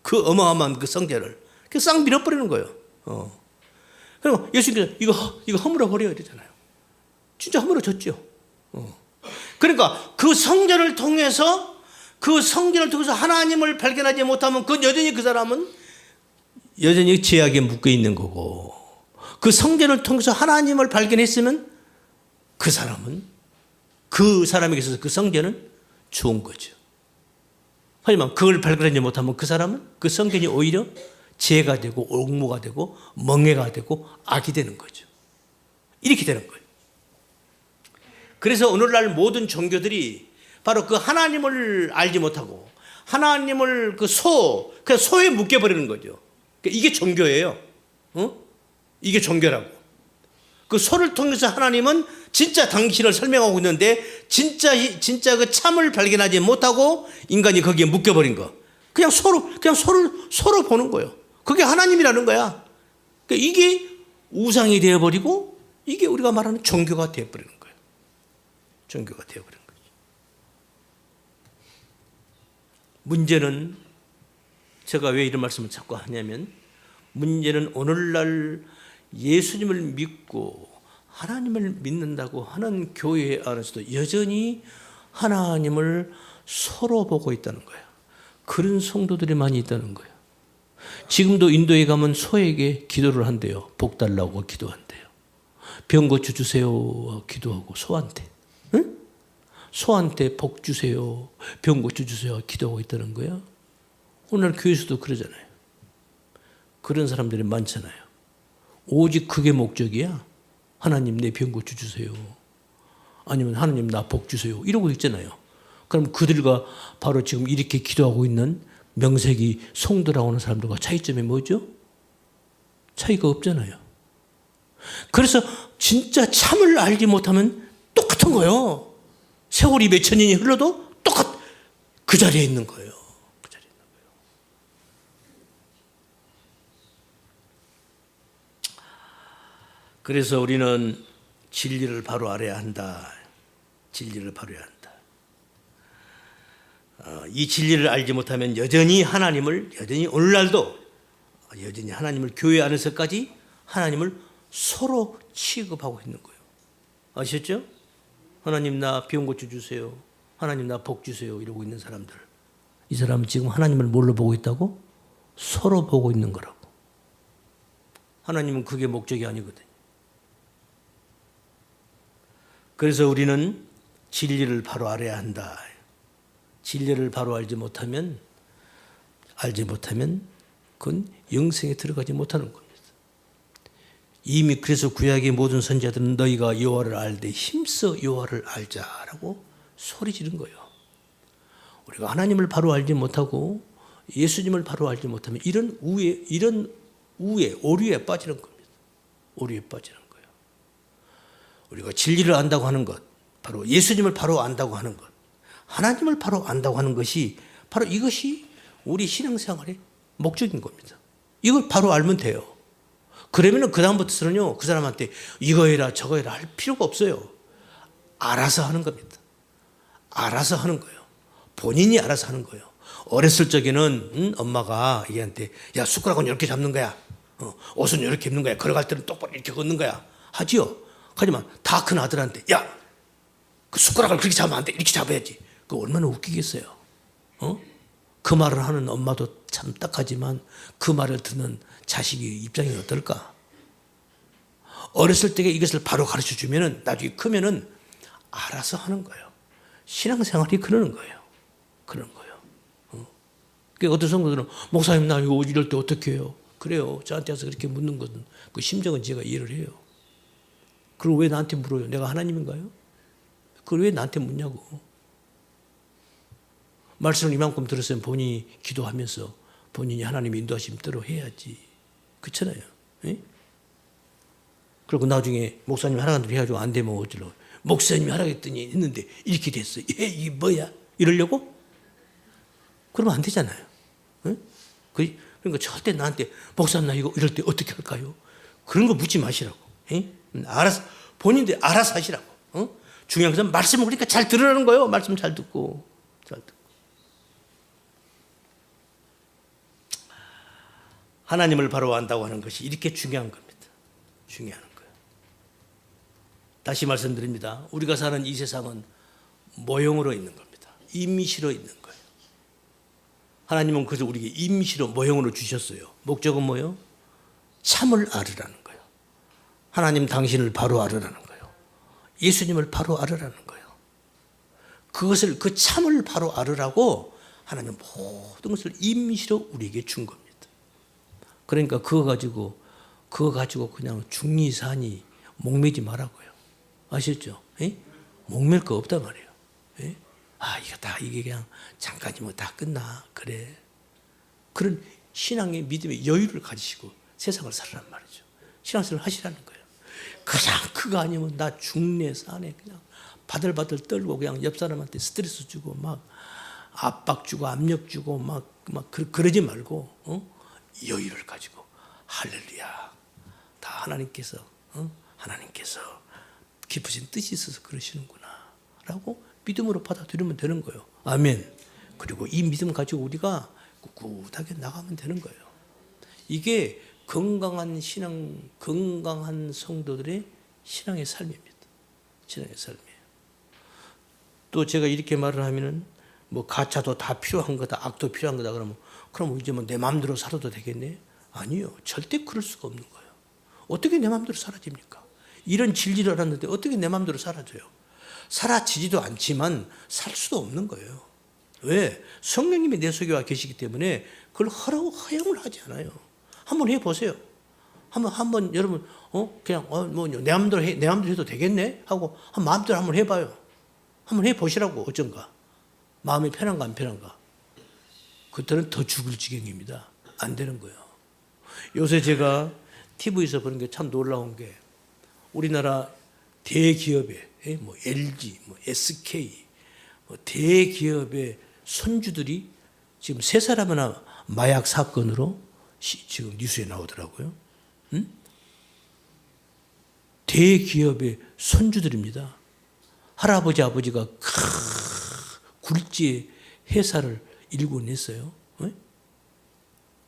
그 어마어마한 그 성전을. 그냥 싹 밀어버리는 거예요. 그리고 예수님께서 이거 허물어버려야 이러잖아요. 진짜 허물어졌죠. 그러니까 그 성전을 통해서 하나님을 발견하지 못하면 여전히 그 사람은 여전히 죄악에 묶여 있는 거고, 그 성전을 통해서 하나님을 발견했으면 그 사람에게 있어서 그 성전은 좋은 거죠. 하지만 그걸 발견하지 못하면 그 사람은 그 성전이 오히려 죄가 되고 옥무가 되고 멍해가 되고 악이 되는 거죠. 이렇게 되는 거예요. 그래서 오늘날 모든 종교들이 바로 그 하나님을 알지 못하고 하나님을 그냥 소에 묶여버리는 거죠. 이게 종교예요. 이게 종교라고. 그 소를 통해서 하나님은 진짜 당신을 설명하고 있는데 진짜 그 참을 발견하지 못하고 인간이 거기에 묶여버린 거. 그냥 소를 보는 거예요. 그게 하나님이라는 거야. 그러니까 이게 우상이 되어버리고 이게 우리가 말하는 종교가 되어버리는 거예요. 종교가 되어버리는 거죠. 문제는 제가 왜 이런 말씀을 자꾸 하냐면 문제는 오늘날 예수님을 믿고 하나님을 믿는다고 하는 교회 안에서도 여전히 하나님을 서로 보고 있다는 거예요. 그런 성도들이 많이 있다는 거예요. 지금도 인도에 가면 소에게 기도를 한대요. 복 달라고 기도한대요. 병 고쳐 주세요 기도하고 소한테. 응? 소한테 복 주세요. 병 고쳐 주세요 기도하고 있다는 거예요. 오늘 교회에서도 그러잖아요. 그런 사람들이 많잖아요. 오직 그게 목적이야. 하나님 내 병 고쳐 주세요. 아니면 하나님 나 복 주세요. 이러고 있잖아요. 그럼 그들과 바로 지금 이렇게 기도하고 있는 명색이 성도라고 하는 사람들과 차이점이 뭐죠? 차이가 없잖아요. 그래서 진짜 참을 알지 못하면 똑같은 거예요. 세월이 몇천 년이 흘러도 그 자리에 있는 거예요. 그 자리에 있는 거예요. 그래서 우리는 진리를 바로 알아야 한다. 진리를 바로 알아야 한다. 이 진리를 알지 못하면 여전히 오늘날도 여전히 하나님을 교회 안에서까지 하나님을 서로 취급하고 있는 거예요. 아셨죠? 하나님 나 병 고쳐 주세요. 하나님 나 복 주세요. 이러고 있는 사람들. 이 사람은 지금 하나님을 뭘로 보고 있다고? 서로 보고 있는 거라고. 하나님은 그게 목적이 아니거든요. 그래서 우리는 진리를 바로 알아야 한다. 진리를 바로 알지 못하면 그건 영생에 들어가지 못하는 겁니다. 이미 그래서 구약의 모든 선지자들은 너희가 여호와를 알되 힘써 여호와를 알자라고 소리 지른 거예요. 우리가 하나님을 바로 알지 못하고 예수님을 바로 알지 못하면 이런 오류에 빠지는 겁니다. 오류에 빠지는 거예요. 우리가 진리를 안다고 하는 것, 바로 예수님을 바로 안다고 하는 것, 하나님을 바로 안다고 하는 것이 바로 이것이 우리 신앙생활의 목적인 겁니다. 이걸 바로 알면 돼요. 그러면 그다음부터는요, 그 사람한테 이거 해라 저거 해라 할 필요가 없어요. 알아서 하는 겁니다. 알아서 하는 거예요. 본인이 알아서 하는 거예요. 어렸을 적에는 엄마가 얘한테 야 숟가락은 이렇게 잡는 거야. 옷은 이렇게 입는 거야. 걸어갈 때는 똑바로 이렇게 걷는 거야. 하지요. 하지만 다 큰 아들한테 야 그 숟가락을 그렇게 잡으면 안 돼. 이렇게 잡아야지. 그 얼마나 웃기겠어요. 그 말을 하는 엄마도 참 딱하지만 그 말을 듣는 자식의 입장이 어떨까? 어렸을 때 이것을 바로 가르쳐 주면은 나중에 크면은 알아서 하는 거예요. 신앙생활이 그러는 거예요. 그러는 거예요. 그러니까 어떤 성도들은 목사님 나 이럴 때 어떻게 해요? 그래요. 저한테 와서 그렇게 묻는 것은 그 심정은 제가 이해를 해요. 그걸 왜 나한테 물어요? 내가 하나님인가요? 그걸 왜 나한테 묻냐고. 말씀을 이만큼 들었으면 본인이 기도하면서 본인이 하나님 인도하심 대로 해야지. 그렇잖아요. 에? 그리고 나중에 목사님 하라는 대로 해가지고 안 되면 어쩌려고. 목사님이 하라고 했더니 했는데 이렇게 됐어. 이게 뭐야? 이러려고? 그러면 안 되잖아요. 응? 그러니까 절대 나한테 목사님 나 이거 이럴 때 어떻게 할까요? 그런 거 묻지 마시라고. 응? 알아서 본인들 알아서 하시라고. 응? 중요한 것은 말씀을 그러니까 잘 들으라는 거예요. 말씀 잘 듣고. 하나님을 바로 안다고 하는 것이 이렇게 중요한 겁니다. 중요한 거예요. 다시 말씀드립니다. 우리가 사는 이 세상은 모형으로 있는 겁니다. 이미지로 있는 거예요. 하나님은 그래서 우리에게 이미지로 모형으로 주셨어요. 목적은 뭐예요? 참을 알으라는 거예요. 하나님 당신을 바로 알으라는 거예요. 예수님을 바로 알으라는 거예요. 그것을 그 참을 바로 알으라고 하나님 모든 것을 이미지로 우리에게 준 겁니다. 그러니까 그거 가지고 그냥 중리산이 목매지 말라고요. 아셨죠? 에? 목맬 거 없단 말이에요. 에? 아, 이게 그냥 잠깐이면 다 끝나. 그래. 그런 신앙의 믿음의 여유를 가지시고 세상을 살으란 말이죠. 신앙생활을 하시라는 거예요. 그냥 그거 아니면 나 죽네 사네 그냥 바들바들 떨고 그냥 옆 사람한테 스트레스 주고 막 압박 주고 압력 주고 막 그러지 말고 여유를 가지고 할렐루야. 다 하나님께서 깊으신 뜻이 있어서 그러시는구나 라고 믿음으로 받아들이면 되는 거예요. 아멘. 그리고 이 믿음 가지고 우리가 꿋꿋하게 나가면 되는 거예요. 이게 건강한 신앙, 건강한 성도들의 신앙의 삶입니다. 신앙의 삶이에요. 또 제가 이렇게 말을 하면은 뭐 가짜도 다 필요한 거다, 악도 필요한 거다 그러면 그럼 이제 뭐 내 마음대로 살아도 되겠네? 아니요. 절대 그럴 수가 없는 거예요. 어떻게 내 마음대로 사라집니까? 이런 진리를 알았는데 어떻게 내 마음대로 사라져요? 사라지지도 않지만 살 수도 없는 거예요. 왜? 성령님이 내 속에 와 계시기 때문에 그걸 허용을 하지 않아요. 한번 해보세요. 한번 여러분 그냥 뭐 내 마음대로 해도 되겠네 하고 마음대로 한번 해봐요. 한번 해보시라고. 어쩐가 마음이 편한가 안 편한가. 그때는 더 죽을 지경입니다. 안 되는 거예요. 요새 제가 TV에서 보는 게 참 놀라운 게 우리나라 대기업의 뭐 LG, 뭐 SK, 뭐 대기업의 손주들이 지금 3사람이나 마약 사건으로 지금 뉴스에 나오더라고요. 응? 대기업의 손주들입니다. 할아버지 아버지가 굴지의 회사를 일궈 냈어요.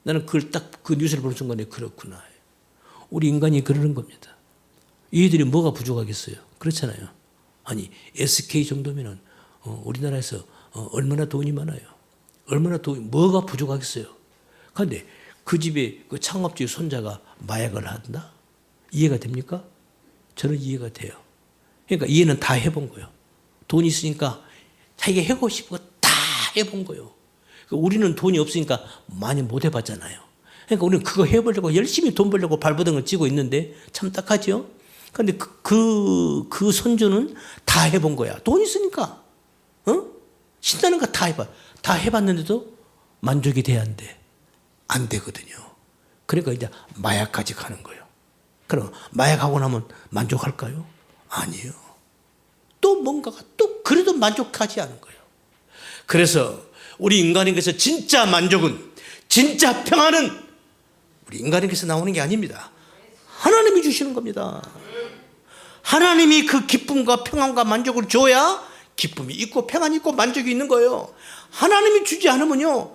나는 그걸 딱 그 뉴스를 보는 순간에 그렇구나. 우리 인간이 그러는 겁니다. 얘들이 뭐가 부족하겠어요? 그렇잖아요. 아니 SK 정도면은 우리나라에서 얼마나 돈이 많아요. 얼마나 뭐가 부족하겠어요. 그런데 그 집에 그 창업주의 손자가 마약을 한다? 이해가 됩니까? 저는 이해가 돼요. 그러니까 이해는 다 해본 거예요. 돈이 있으니까 자기가 해보고 싶은 거 다 해본 거예요. 우리는 돈이 없으니까 많이 못 해봤잖아요. 그러니까 우리는 그거 해보려고 열심히 돈 벌려고 발버둥을 찌고 있는데 참 딱하죠. 그런데 그 손주는 다 해본 거야. 돈 있으니까. 신나는 거 다 해봐. 다 해봤는데도 만족이 돼야 안 돼. 안 되거든요. 그러니까 이제 마약까지 가는 거예요. 그럼 마약하고 나면 만족할까요? 아니에요. 또 뭔가가 또 그래도 만족하지 않은 거예요. 그래서 우리 인간에게서 진짜 만족은, 진짜 평안은 우리 인간에게서 나오는 게 아닙니다. 하나님이 주시는 겁니다. 하나님이 그 기쁨과 평안과 만족을 줘야 기쁨이 있고 평안이 있고 만족이 있는 거예요. 하나님이 주지 않으면요.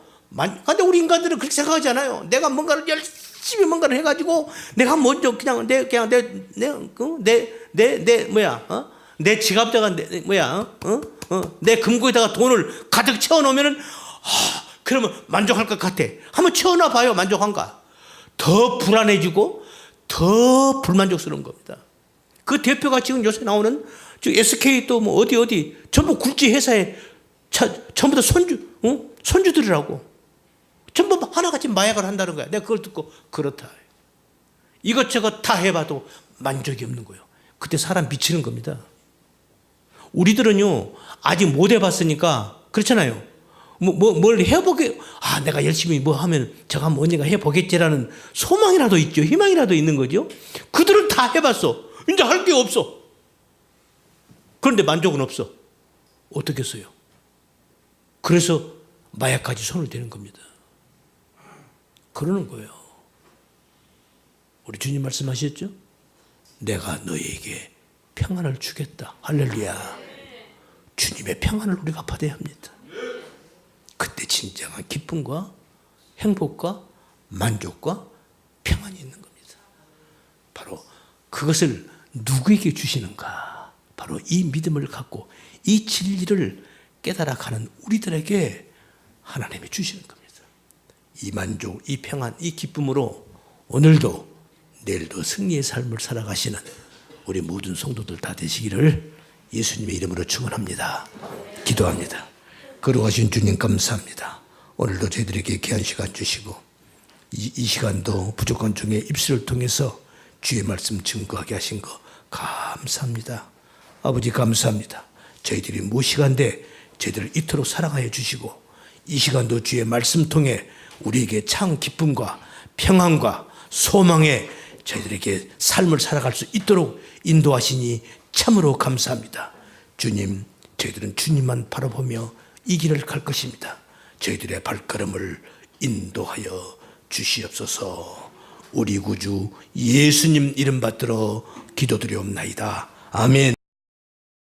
근데 우리 인간들은 그렇게 생각하지 않아요. 내가 뭔가를 열심히 뭔가를 해가지고 내가 먼저 내 지갑에다가 내 금고에다가 돈을 가득 채워놓으면은 그러면 만족할 것 같아. 한번 채워놔 봐요. 만족한가? 더 불안해지고 더 불만족스러운 겁니다. 그 대표가 지금 요새 나오는 SK 또 뭐 어디 전부 굴지 회사에 전부 다 손주들이라고. 전부 하나같이 마약을 한다는 거야. 내가 그걸 듣고 그렇다. 이것저것 다 해봐도 만족이 없는 거예요. 그때 사람 미치는 겁니다. 우리들은요 아직 못 해봤으니까 그렇잖아요. 뭘 해보게 내가 열심히 뭐 하면 저가 언젠가 해보겠지라는 소망이라도 있죠. 희망이라도 있는 거죠. 그들은 다 해봤어. 이제 할 게 없어. 그런데 만족은 없어. 어떻겠어요? 그래서 마약까지 손을 대는 겁니다. 그러는 거예요. 우리 주님 말씀하셨죠? 내가 너에게 평안을 주겠다. 할렐루야. 주님의 평안을 우리가 받아야 합니다. 그때 진정한 기쁨과 행복과 만족과 평안이 있는 겁니다. 바로 그것을 누구에게 주시는가? 바로 이 믿음을 갖고 이 진리를 깨달아가는 우리들에게 하나님이 주시는 겁니다. 이 만족, 이 평안, 이 기쁨으로 오늘도 내일도 승리의 삶을 살아가시는 우리 모든 성도들 다 되시기를 예수님의 이름으로 축원합니다. 기도합니다. 거룩하신 주님 감사합니다. 오늘도 저희들에게 귀한 시간 주시고 이 시간도 부족한 중에 입술을 통해서 주의 말씀 증거하게 하신 거 감사합니다. 아버지 감사합니다. 저희들이 무시간데 저희들을 이토록 사랑하여 주시고 이 시간도 주의 말씀 통해 우리에게 참 기쁨과 평안과 소망에 저희들에게 삶을 살아갈 수 있도록 인도하시니 참으로 감사합니다. 주님, 저희들은 주님만 바라보며 이 길을 갈 것입니다. 저희들의 발걸음을 인도하여 주시옵소서. 우리 구주 예수님 이름 받들어 기도드리옵나이다. 아멘.